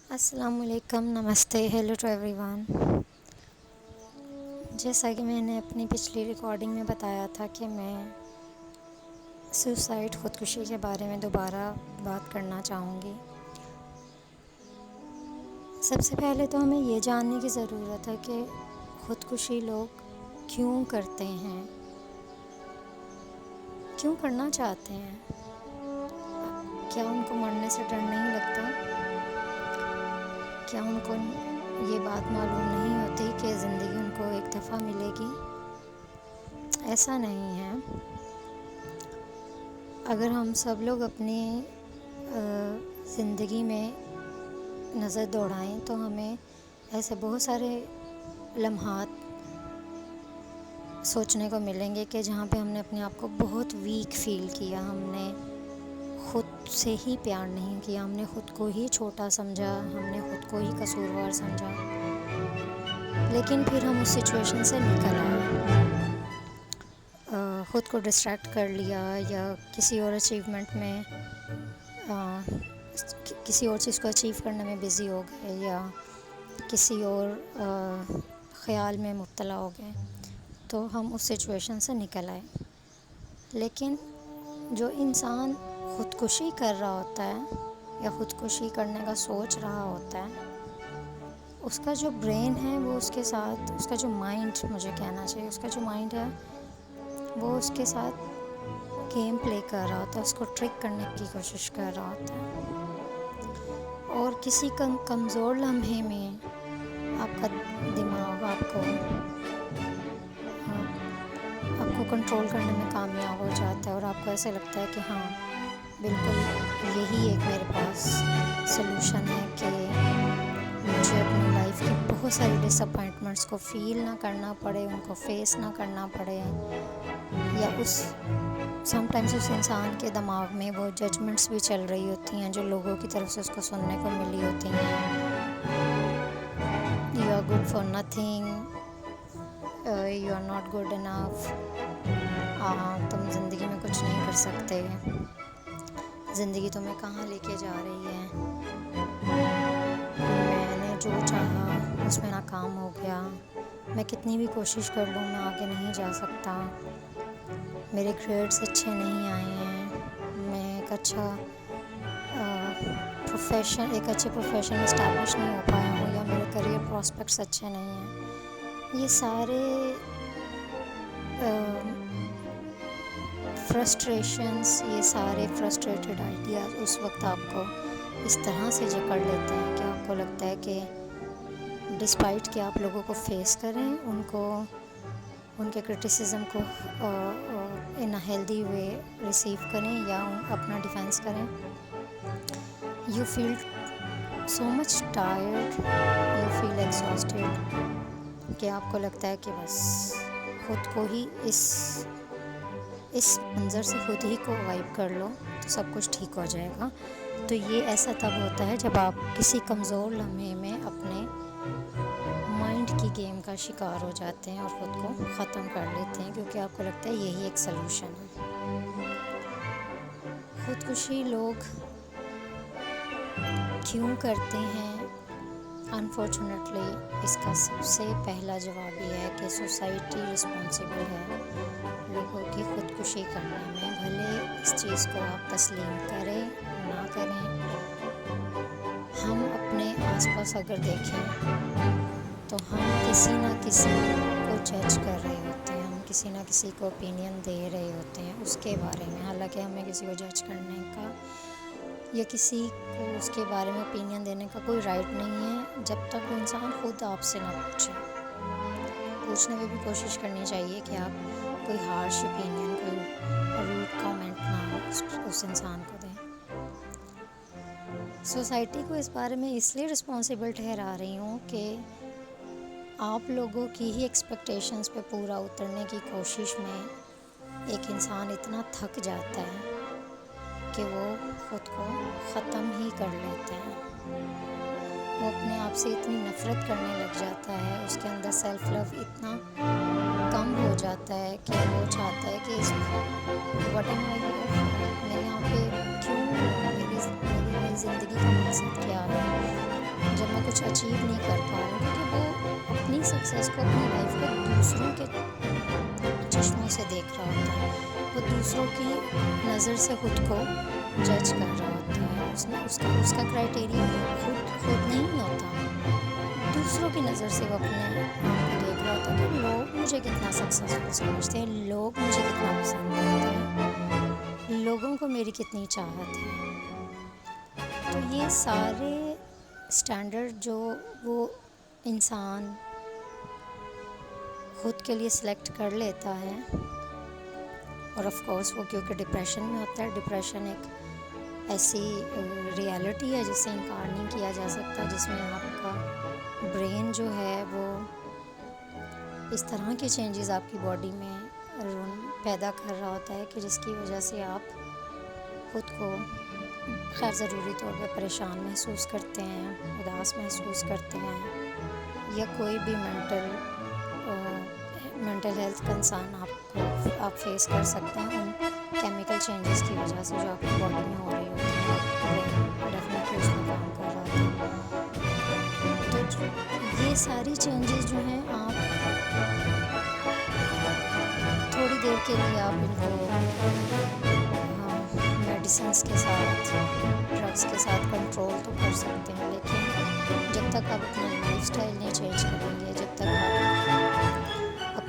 अस्सलामुअलैकुम, नमस्ते, hello to everyone. जैसा कि मैंने अपनी पिछली रिकॉर्डिंग में बताया था कि मैं सुसाइड ख़ुदकुशी के बारे में दोबारा बात करना चाहूँगी। सबसे पहले तो हमें ये जानने की ज़रूरत है कि ख़ुदकुशी लोग क्यों करते हैं, क्यों करना चाहते हैं। क्या उनको मरने से डर नहीं लगता? क्या उनको ये बात मालूम नहीं होती कि ज़िंदगी उनको एक दफ़ा मिलेगी? ऐसा नहीं है। अगर हम सब लोग अपनी ज़िंदगी में नज़र दौड़ाएं तो हमें ऐसे बहुत सारे लम्हात सोचने को मिलेंगे कि जहाँ पे हमने अपने आप को बहुत वीक फ़ील किया, हमने ख़ुद से ही प्यार नहीं किया, हमने ख़ुद को ही छोटा समझा, हमने ख़ुद को ही कसूरवार समझा। लेकिन फिर हम उस सिचुएशन से निकल आए, ख़ुद को डिस्ट्रैक्ट कर लिया या किसी और अचीवमेंट में किसी और चीज़ को अचीव करने में बिज़ी हो गए या किसी और ख़्याल में मुब्तला हो गए, तो हम उस सिचुएशन से निकल आए। लेकिन जो इंसान ख़ुदकुशी कर रहा होता है या ख़ुदकुशी करने का सोच रहा होता है, उसका जो ब्रेन है वो उसके साथ, उसका जो माइंड, मुझे कहना चाहिए, उसका जो माइंड है वो उसके साथ गेम प्ले कर रहा होता है, उसको ट्रिक करने की कोशिश कर रहा होता है। और किसी कमज़ोर लम्हे में आपका दिमाग आपको कंट्रोल करने में कामयाब हो जाता है और आपको ऐसे लगता है कि हाँ, बिल्कुल यही एक मेरे पास सलूशन है कि मुझे अपनी लाइफ की बहुत सारी डिसअपॉइंटमेंट्स को फ़ील ना करना पड़े, उनको फेस ना करना पड़े, या समटाइम्स उस इंसान के दिमाग में वो जजमेंट्स भी चल रही होती हैं जो लोगों की तरफ से उसको सुनने को मिली होती हैं। You are good for nothing, you are not good enough, तुम ज़िंदगी में कुछ नहीं कर सकते, ज़िंदगी तुम्हें कहाँ लेके जा रही है, मैंने जो चाहा उसमें नाकाम हो गया, मैं कितनी भी कोशिश कर लूँ मैं आगे नहीं जा सकता, मेरे ग्रेड्स अच्छे नहीं आए हैं, मैं एक अच्छे प्रोफेशन में इस्टेब्लिश नहीं हो पाया हूँ, या मेरे करियर प्रॉस्पेक्ट्स अच्छे नहीं हैं। ये सारे फ्रस्ट्रेशंस, ये सारे फ्रस्ट्रेटेड आइडियाज़ उस वक्त आपको इस तरह से जकड़ लेते हैं कि आपको लगता है कि डिस्पाइट कि आप लोगों को फेस करें, उनके क्रिटिसिज्म को इन अ हेल्दी वे रिसीव करें या अपना डिफेंस करें, you feel so much tired, you feel exhausted कि आपको लगता है कि बस ख़ुद को ही इस मंज़र से खुद ही को वाइप कर लो तो सब कुछ ठीक हो जाएगा। तो ये ऐसा तब होता है जब आप किसी कमज़ोर लम्हे में अपने माइंड की गेम का शिकार हो जाते हैं और ख़ुद को ख़त्म कर लेते हैं, क्योंकि आपको लगता है यही एक सलूशन है। ख़ुदकुशी लोग क्यों करते हैं? अनफॉर्चुनेटली इसका सबसे पहला जवाब ये है कि सोसाइटी रिस्पॉन्सिबल है लोगों की ख़ुदकुशी करने में। भले इस चीज़ को आप तस्लीम करें ना करें, हम अपने आसपास अगर देखें तो हम किसी ना किसी को जज कर रहे होते हैं, हम किसी ना किसी को ओपिनियन दे रहे होते हैं उसके बारे में। हालांकि हमें किसी को जज करने का या किसी को उसके बारे में ओपिनियन देने का कोई राइट नहीं है जब तक वो इंसान खुद आपसे ना पूछे। पूछने में भी कोशिश करनी चाहिए कि आप कोई हार्श ओपिनियन, कोई रूड कमेंट ना उस इंसान को दें। सोसाइटी को इस बारे में इसलिए रिस्पॉन्सिबल ठहरा रही हूँ कि आप लोगों की ही एक्सपेक्टेशंस पे पूरा उतरने की कोशिश में एक इंसान इतना थक जाता है कि वो ख़ुद को ख़त्म ही कर लेते हैं। वो अपने आप से इतनी नफ़रत करने लग जाता है, उसके अंदर सेल्फ़ लव इतना कम हो जाता है कि वो चाहता है कि मैं यहाँ पे क्यों, मेरी ज़िंदगी का मकसद क्या है, मैं कुछ अचीव नहीं कर पा रहा हूँ, क्योंकि वो अपनी सक्सेस को, अपनी लाइफ को दूसरों के चश्मों से देख रहा होता है, वो दूसरों की नज़र से खुद को जज कर रहा होता है। उसका क्राइटेरिया खुद नहीं होता, दूसरों की नज़र से वो अपने आप को देख रहा होता है कि लोग मुझे कितना सक्सेसफुल समझते हैं, लोग मुझे कितना पसंद करते हैं, लोगों को मेरी कितनी चाहत है। तो ये सारे स्टैंडर्ड जो वो इंसान खुद के लिए सिलेक्ट कर लेता है, और ऑफ कोर्स वो क्योंकि डिप्रेशन में होता है, डिप्रेशन एक ऐसी रियलिटी है जिससे इनकार नहीं किया जा सकता, जिसमें आपका ब्रेन जो है वो इस तरह के चेंजेस आपकी बॉडी में पैदा कर रहा होता है कि जिसकी वजह से आप खुद को खैर ज़रूरी तौर पे परेशान महसूस करते हैं, उदास महसूस करते हैं, या कोई भी मेंटल हेल्थ कंसर्न आप फेस कर सकते हैं उन केमिकल चेंजेस की वजह से जो आपकी बॉडी में हो रही होती है। डेफिनेटली उसमें काम कर रहा था। तो ये सारी चेंजेस जो हैं, आप थोड़ी देर के लिए आप इनको मेडिसिन्स के साथ, ड्रग्स के साथ कंट्रोल तो कर सकते हैं, लेकिन जब तक आप अपना लाइफस्टाइल नहीं चेंज करेंगे, जब तक आप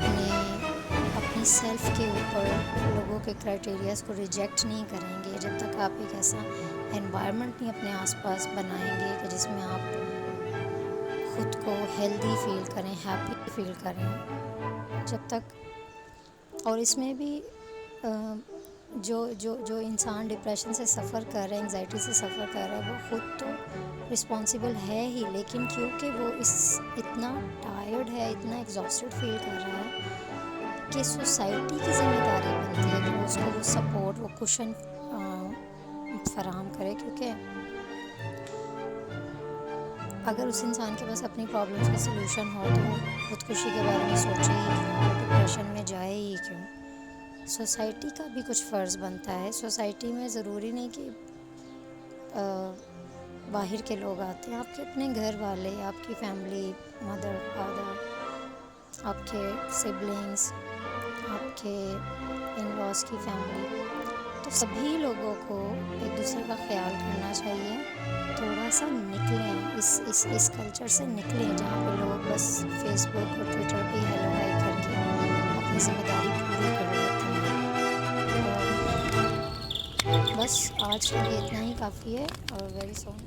अपनी सेल्फ के ऊपर लोगों के क्राइटेरियाज़ को रिजेक्ट नहीं करेंगे, जब तक आप एक ऐसा एनवायरनमेंट नहीं अपने आसपास बनाएंगे कि जिसमें आप खुद को हेल्दी फील करें, हैप्पी फील करें, जब तक। और इसमें भी जो इंसान डिप्रेशन से सफ़र कर रहा है, एंजाइटी से सफ़र कर रहा है, वो ख़ुद तो रिस्पॉन्सिबल है ही, लेकिन क्योंकि वो इतना टायर्ड है, इतना एग्जॉस्टेड फील कर रहा है कि सोसाइटी की ज़िम्मेदारी बनती है कि वो उसको वो सपोर्ट, वो कुशन फराहम करे, क्योंकि अगर उस इंसान के पास अपनी प्रॉब्लम्स का सलूशन हो तो वो खुदकुशी के बारे में सोचे ही क्यों, डिप्रेशन में जाए ही क्यों। सोसाइटी का भी कुछ फ़र्ज़ बनता है। सोसाइटी में ज़रूरी नहीं कि बाहर के लोग आते हैं, आपके अपने घर वाले, आपकी फैमिली, मदर फादर, आपके सिबलिंग्स, आपके इन-लॉज़ की फैमिली, तो सभी लोगों को एक दूसरे का ख्याल करना चाहिए। थोड़ा सा निकलें इस कल्चर से, निकलें जहाँ पे लोग बस फेसबुक और ट्विटर पे हेलो हाय करके अपनी ज़िम्मेदारी पूरी कर लेते हैं। और बस आज के लिए इतना ही काफ़ी है, और वेरी सून